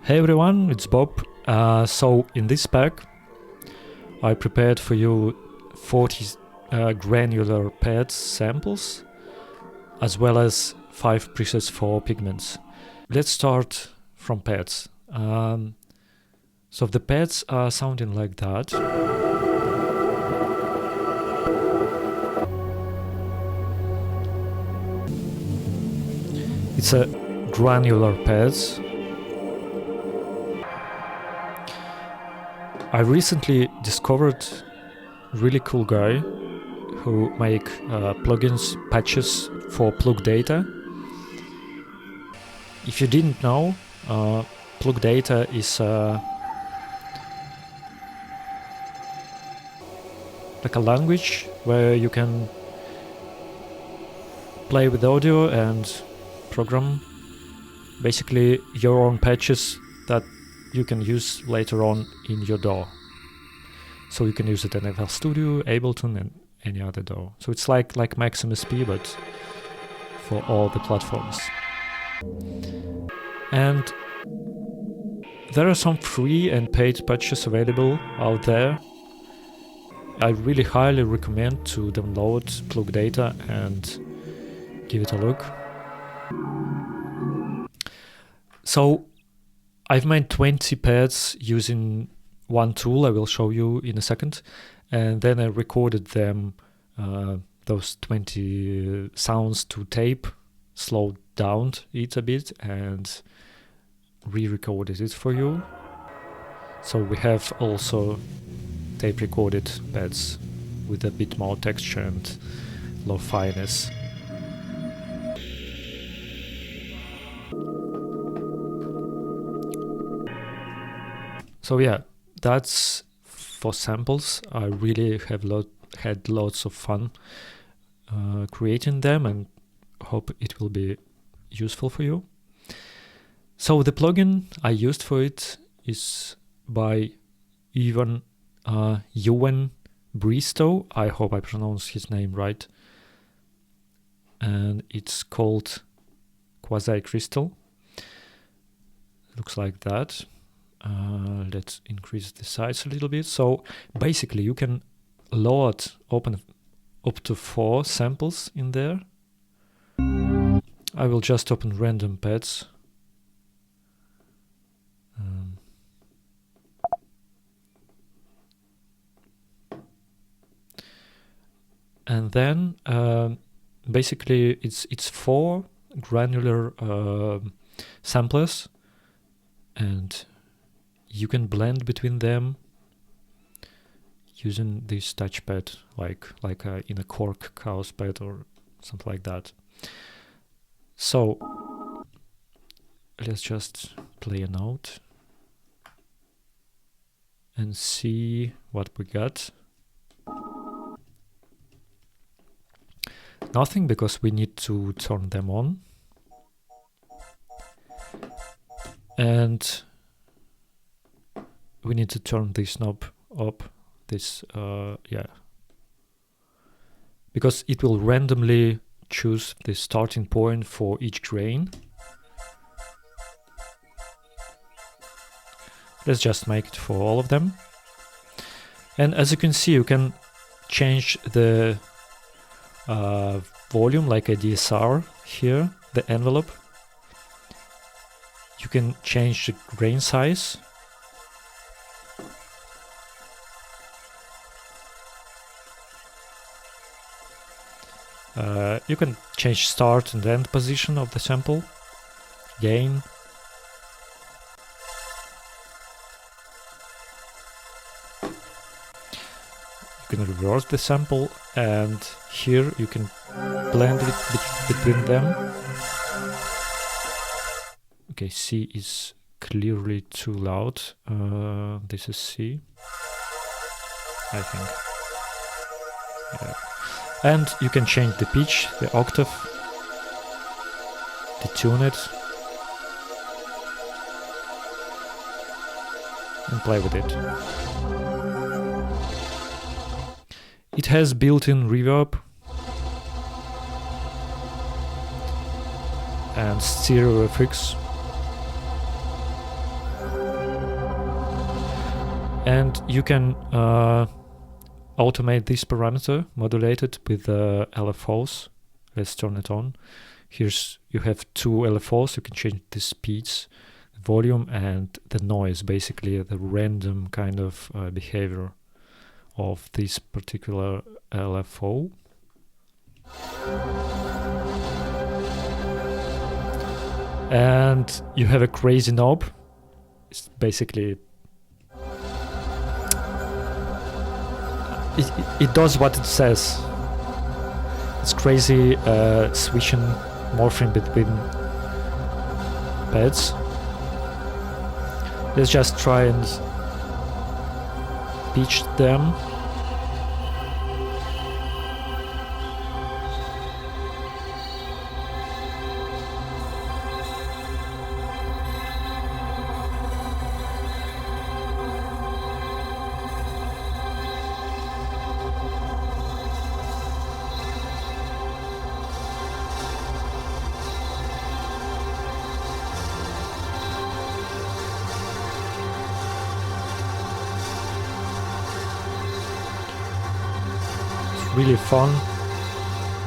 Hey everyone, it's Bob. So in this pack I prepared for you 40 granular pads samples as well as 5 presets for pigments. Let's start from pads. So the pads are sounding like that. It's a granular pads. I recently discovered a really cool guy who make plugins, patches for PlugData. If you didn't know, PlugData is like a language where you can play with audio and program basically your own patches that you can use later on in your DAW. So you can use it in FL Studio, Ableton and any other DAW. So it's like Maximus P but for all the platforms. And there are some free and paid patches available out there. I really highly recommend to download PlugData and give it a look. So I've made 20 pads using one tool I will show you in a second, and then I recorded them, those 20 sounds to tape, slowed down it a bit and re-recorded it for you. So we have also tape recorded pads with a bit more texture and lo-finess. So yeah, that's for samples. I really have had lots of fun creating them and hope it will be useful for you. So the plugin I used for it is by EB-Diøne Bristow. I hope I pronounced his name right. And it's called Quasi Crystal. Looks like that. Let's increase the size a little bit. So basically you can open up to 4 samples in there. I will just open random pads. And then basically it's 4 granular samplers, and you can blend between them using this touchpad, like in a Korg Chaos pad or something like that. So let's just play a note and see what we got. Nothing, because we need to turn them on. And we need to turn this knob up, because it will randomly choose the starting point for each grain. Let's just make it for all of them. And as you can see, you can change the volume like a DSR here, the envelope. You can change the grain size. You can change start and end position of the sample, gain. You can reverse the sample, and here you can blend it between them. Okay, C is clearly too loud. This is C, I think. Yeah. And you can change the pitch, the octave, detune it, and play with it. It has built-in reverb and stereo effects. And you can automate this parameter, modulate it with LFOs. Let's turn it on. You have two LFOs. You can change the speeds, the volume, and the noise, basically the random kind of behavior of this particular LFO. And you have a crazy knob. It's basically it does what it says. It's crazy switching, morphing between pads. Let's just try and pitch them.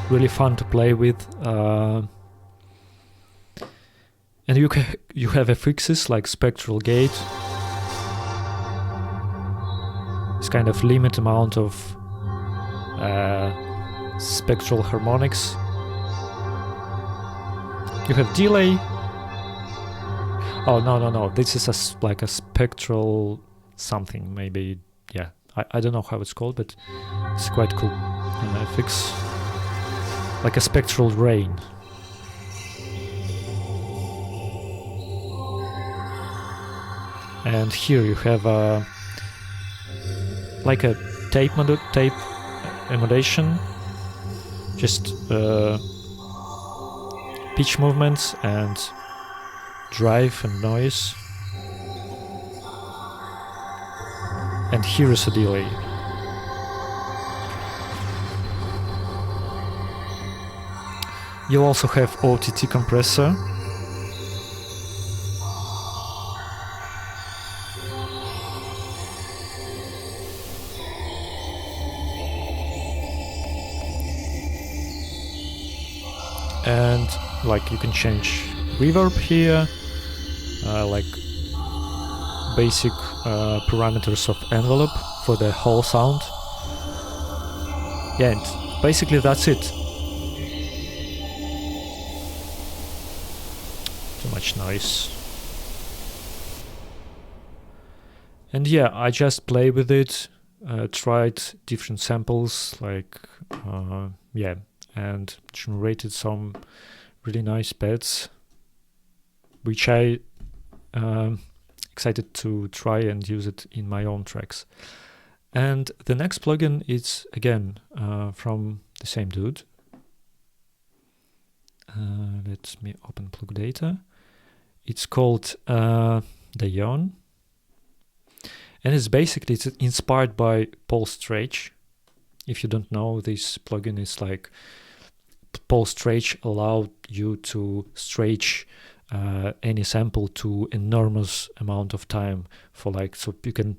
Really fun to play with, and you have affixes like spectral gate. It's kind of limit amount of spectral harmonics. You have delay. Oh no! This is like a spectral something, maybe. Yeah, I don't know how it's called, but it's quite cool. Affix, like a spectral rain. And here you have like a tape emulation, just pitch movements and drive and noise. And here is a delay. You also have OTT compressor. And like you can change reverb here, like basic parameters of envelope for the whole sound. Yeah, and basically that's it. Too much noise. And yeah, I just play with it, tried different samples, like yeah, and generated some really nice pads, which I excited to try and use it in my own tracks. And the next plugin is again from the same dude. Let me open PlugData. It's called Theon, and it's basically inspired by pulse stretch. If you don't know, this plugin is like pulse stretch allowed you to stretch any sample to enormous amount of time for like, so you can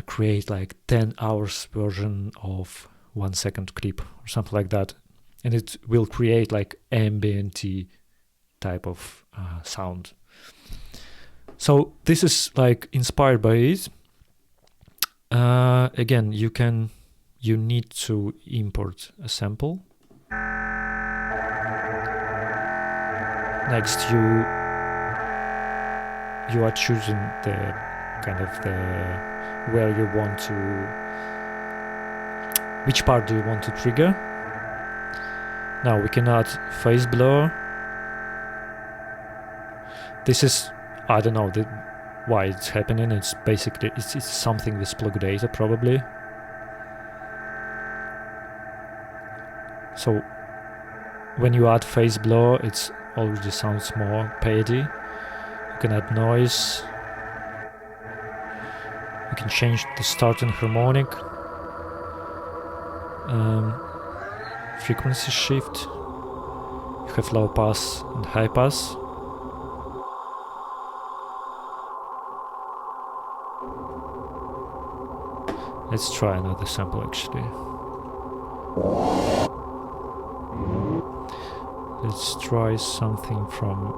create like 10 hours version of 1 second clip or something like that, and it will create like ambient type of sound. So this is like inspired by it. Again, you need to import a sample. Next, you are choosing the kind of where you want to, which part do you want to trigger. Now we can add phase blur. This is, I don't know why it's happening. It's basically it's something with PlugData probably. So when you add phase blur, it already sounds more pady. You can add noise. You can change the starting harmonic, frequency shift. You have low pass and high pass. Let's try another sample actually. Let's try something from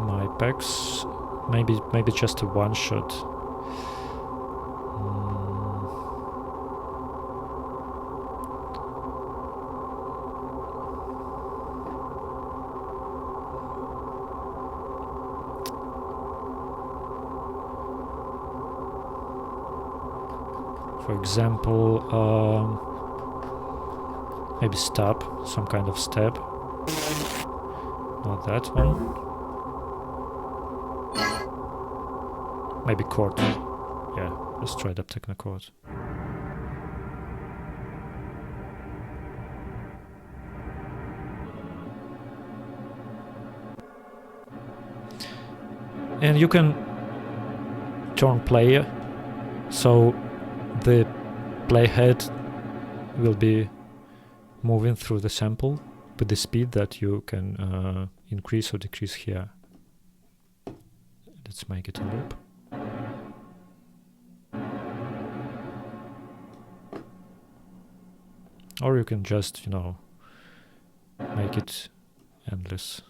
my packs. Maybe just a one shot. For example, maybe stab, some kind of stab. Not that one. Maybe chord. Yeah, let's try that technochord. And you can turn player, so the playhead will be moving through the sample with the speed that you can increase or decrease here. Let's make it a loop. Or you can just, you know, make it endless.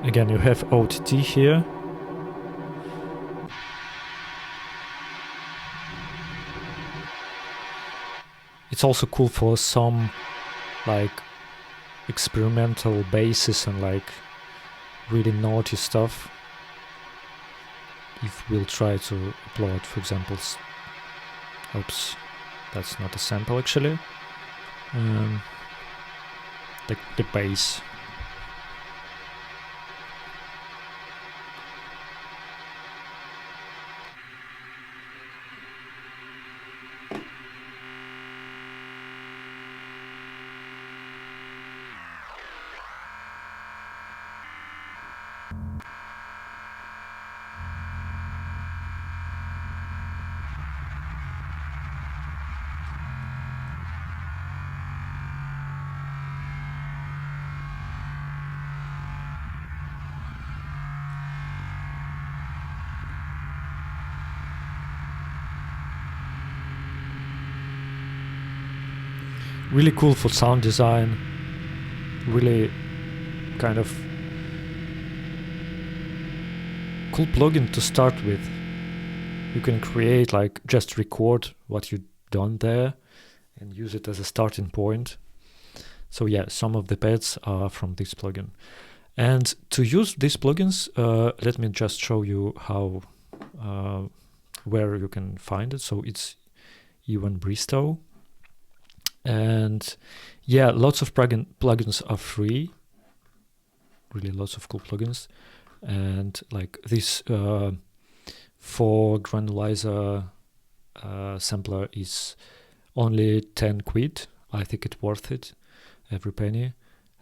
Again, you have OTT here. It's also cool for some like experimental basses and like really naughty stuff. If we'll try to upload, for example, oops, that's not a sample actually. The bass. Really cool for sound design, really kind of cool plugin to start with. You can create, like, just record what you've done there and use it as a starting point. So yeah, some of the pads are from this plugin. And to use these plugins, let me just show you how, where you can find it. So it's EB-Bristow. And yeah, lots of plugins are free, really lots of cool plugins. And like this for Granular sampler is only 10 quid. I think it's worth it, every penny.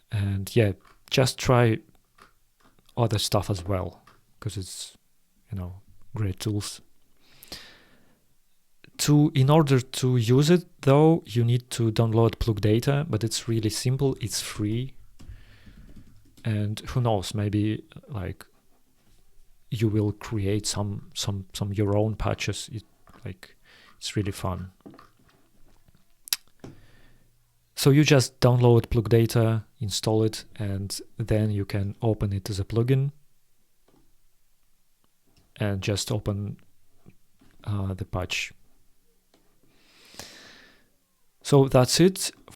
And yeah, just try other stuff as well, because it's, you know, great tools. In order to use it, though, you need to download PlugData, but it's really simple. It's free, and who knows? Maybe like you will create some your own patches. It's really fun. So you just download PlugData, install it, and then you can open it as a plugin, and just open the patch. So that's it